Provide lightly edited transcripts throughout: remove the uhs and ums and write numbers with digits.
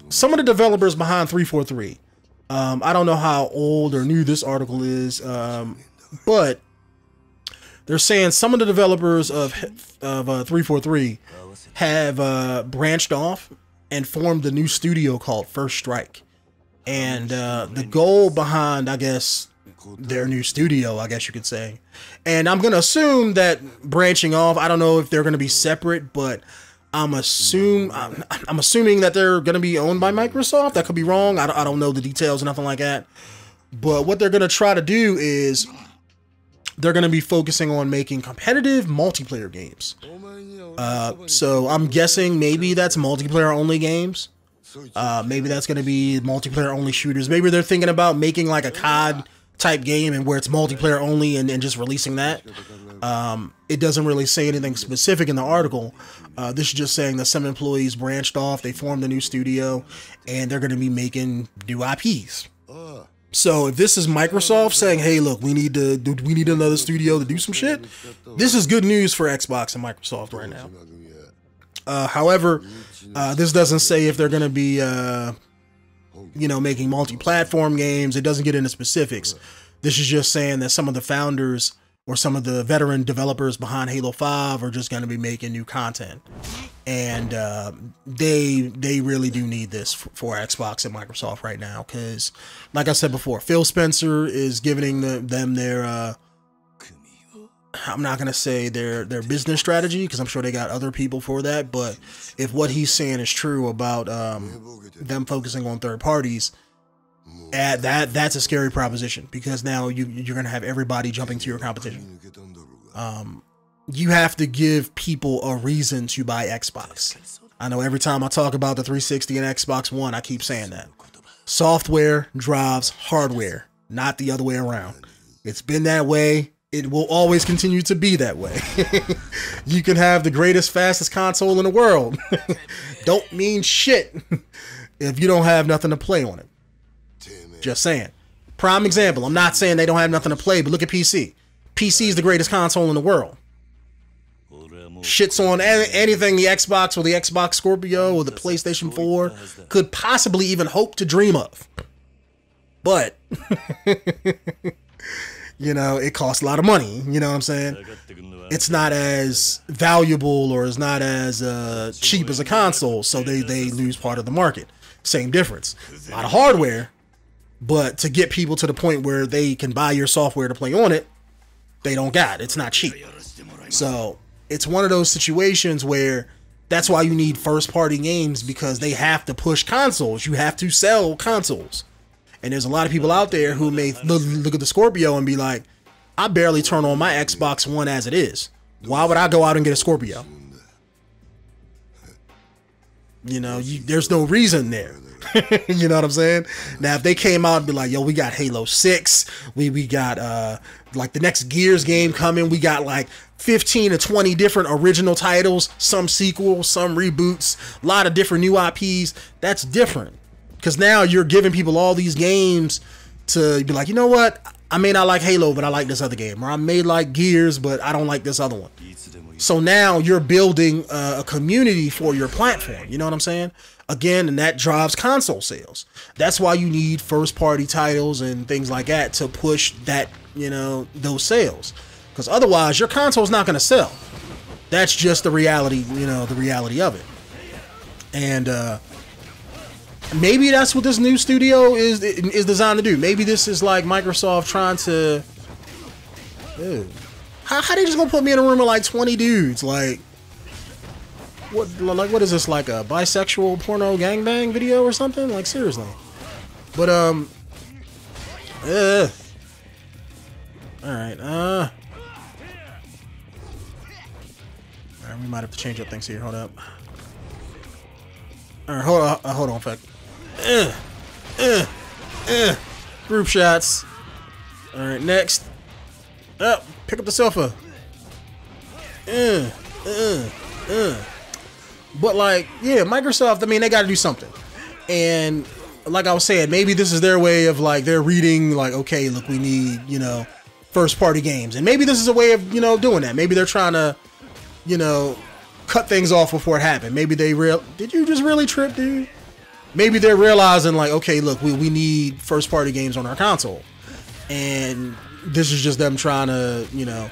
some of the developers behind 343. I don't know how old or new this article is, but they're saying some of the developers of 343 have branched off and formed a new studio called First Strike. And the goal behind, I guess, their new studio, I guess you could say. And I'm going to assume that branching off, I don't know if they're going to be separate, but I'm assuming that they're going to be owned by Microsoft. That could be wrong. I don't know the details or nothing like that. But what they're going to try to do is they're going to be focusing on making competitive multiplayer games. So I'm guessing maybe that's multiplayer only games. Maybe that's going to be multiplayer only shooters. Maybe they're thinking about making like a COD type game and where it's multiplayer only and just releasing that. It doesn't really say anything specific in the article. This is just saying that some employees branched off, they formed a new studio, and they're going to be making new IPs. So if this is Microsoft saying, hey, look, we need another studio to do some shit, this is good news for Xbox and Microsoft right now. However, this doesn't say if they're going to be, making multi-platform games. It doesn't get into specifics. This is just saying that some of the founders or some of the veteran developers behind Halo 5 are just going to be making new content. And they really do need this for Xbox and Microsoft right now. Because, like I said before, Phil Spencer is giving them their... I'm not going to say their business strategy, because I'm sure they got other people for that. But if what he's saying is true about them focusing on third parties, that's a scary proposition, because now you're going to have everybody jumping to your competition. You have to give people a reason to buy Xbox. I know every time I talk about the 360 and Xbox One, I keep saying that. Software drives hardware, not the other way around. It's been that way. It will always continue to be that way. You can have the greatest, fastest console in the world. Don't mean shit if you don't have nothing to play on it. Just saying. Prime example. I'm not saying they don't have nothing to play, but look at PC. PC is the greatest console in the world. Shits on anything the Xbox or the Xbox Scorpio or the PlayStation 4 could possibly even hope to dream of. But... it costs a lot of money. You know what I'm saying? It's not as valuable or it's not as cheap as a console, so they lose part of the market. Same difference. A lot of hardware, but to get people to the point where they can buy your software to play on it, they don't got it. It's not cheap. So it's one of those situations where that's why you need first-party games, because they have to push consoles. You have to sell consoles. And there's a lot of people out there who may look at the Scorpio and be like, I barely turn on my Xbox One as it is. Why would I go out and get a Scorpio? There's no reason there. You know what I'm saying? Now, if they came out and be like, yo, we got Halo 6. We got like the next Gears game coming. We got like 15 to 20 different original titles, some sequels, some reboots, a lot of different new IPs. That's different. Because now you're giving people all these games to be like, you know what? I may not like Halo, but I like this other game. Or I may like Gears, but I don't like this other one. So now you're building a community for your platform. You know what I'm saying? Again, and that drives console sales. That's why you need first-party titles and things like that to push that, those sales. Because otherwise, your console's not going to sell. That's just the reality, the reality of it. And, maybe that's what this new studio is designed to do. Maybe this is like Microsoft trying to... Dude, how they just gonna put me in a room with like 20 dudes? Like, what is this, like a bisexual porno gangbang video or something? Like, seriously. But, alright, we might have to change up things here. Hold up. Alright, hold on a sec. Group shots. Alright, next. Up, pick up the sofa. But like, yeah, Microsoft, I mean, they got to do something. And like I was saying, maybe this is their way of like, they're reading like, okay, look, we need, first party games. And maybe this is a way of, doing that. Maybe they're trying to, cut things off before it happened. Maybe they did you just really trip, dude? maybe they're realizing like, okay, look, we need first party games on our console, and this is just them trying to, you know,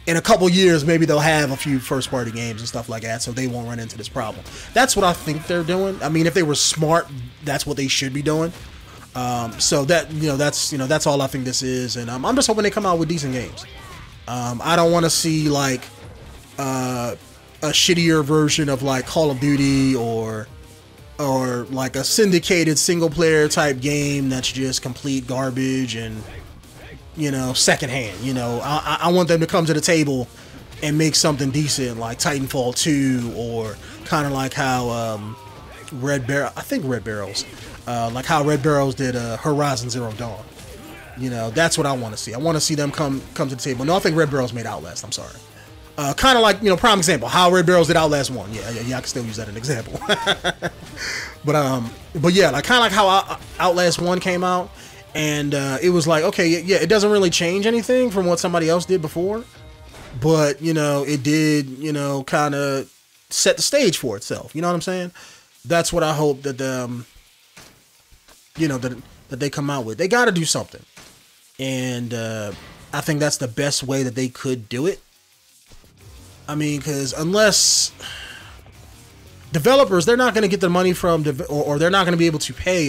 in a couple years maybe they'll have a few first party games and stuff like that, so they won't run into this problem. That's what I think they're doing. I mean, if they were smart, that's what they should be doing. So that, you know, that's all I think this is, and I'm just hoping they come out with decent games. I don't want to see like a shittier version of like Call of Duty or like a syndicated single player type game that's just complete garbage and, you know, secondhand. You know, I want them to come to the table and make something decent like Titanfall 2, or kind of like how Red Barrels did Horizon Zero Dawn. You know, that's what I want to see. I want to see them come to the table. No, I think Red Barrels made Outlast. I'm sorry. Kind of like, you know, prime example, how Red Barrels did Outlast 1. Yeah, I can still use that as an example. but yeah, like kind of like how Outlast 1 came out, and it was like, okay, yeah, it doesn't really change anything from what somebody else did before, but, you know, it did, you know, kind of set the stage for itself. You know what I'm saying? That's what I hope that you know, that they come out with. They got to do something, and I think that's the best way that they could do it. I mean, because unless developers, they're not going to get the money from, or they're not going to be able to pay,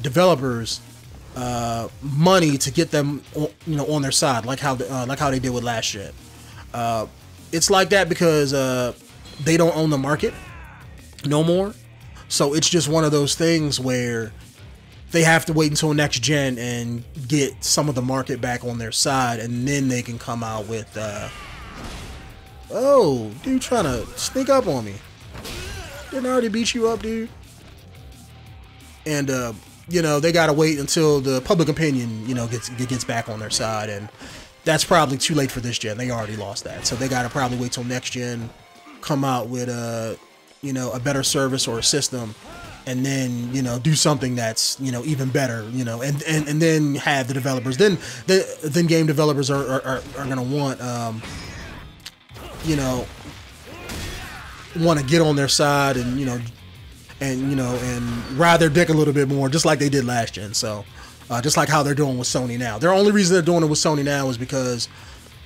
developers money to get them, you know, on their side, like how they did with last gen. It's like that because they don't own the market no more, so it's just one of those things where they have to wait until next gen and get some of the market back on their side, and then they can come out with. Oh, dude, trying to sneak up on me. Didn't I already beat you up, dude? And you know, they gotta wait until the public opinion, you know, gets back on their side, and that's probably too late for this gen. They already lost that, so they gotta probably wait till next gen, come out with you know, a better service or a system, and then, you know, do something that's, you know, even better, you know, and then have the developers. Then game developers are gonna want you know, want to get on their side and, you know, and ride their dick a little bit more, just like they did last gen. So just like how they're doing with Sony now. Their only reason they're doing it with Sony now is because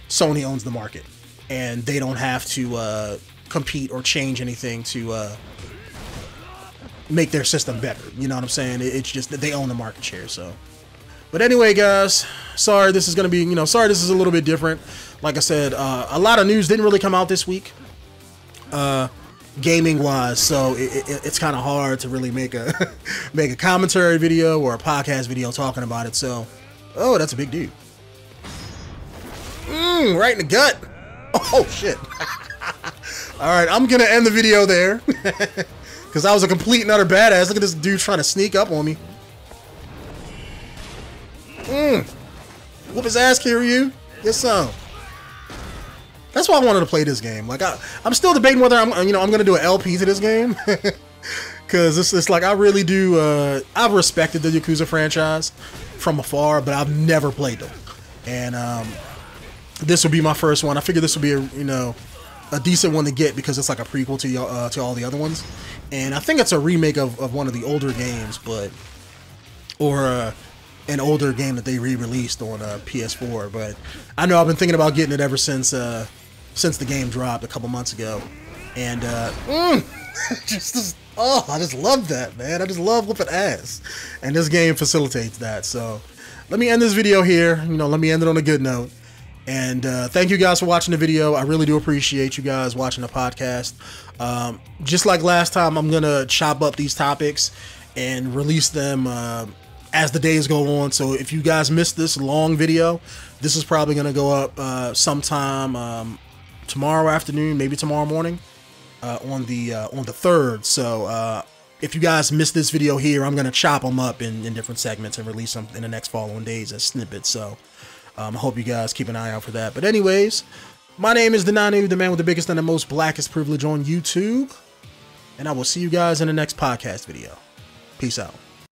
Sony owns the market, and they don't have to compete or change anything to make their system better. You know what I'm saying? It's just that they own the market share. So, but anyway, guys, sorry this is gonna be, you know, sorry this is a little bit different. Like I said, a lot of news didn't really come out this week, gaming wise, so it's kind of hard to really make a make a commentary video or a podcast video talking about it. So, oh, that's a big dude. Right in the gut. Oh shit. All right, I'm gonna end the video there because I was a complete and utter badass. Look at this dude trying to sneak up on me. Whoop his ass, 𝐥𝐤𝐤. Get some. That's why I wanted to play this game. Like I'm still debating whether I'm gonna do an LP to this game, because it's like I really do. I've respected the Yakuza franchise from afar, but I've never played them, and this will be my first one. I figured this would be a decent one to get because it's like a prequel to all the other ones, and I think it's a remake of one of the older games, or an older game that they re-released on PS4. But I know I've been thinking about getting it ever since the game dropped a couple months ago, and I just love that, man. I just love whooping ass, and this game facilitates that. So let me end this video here. Let me end it on a good note. And thank you guys for watching the video. I really do appreciate you guys watching the podcast. Just like last time, I'm gonna chop up these topics and release them as the days go on. So if you guys missed this long video, this is probably gonna go up sometime tomorrow afternoon, maybe tomorrow morning, on the 3rd. So if you guys missed this video here, I'm gonna chop them up in different segments and release them in the next following days as snippets. So I hope you guys keep an eye out for that. But anyways, my name is Denonu, the man with the biggest and the most blackest privilege on YouTube, and I will see you guys in the next podcast video. Peace out.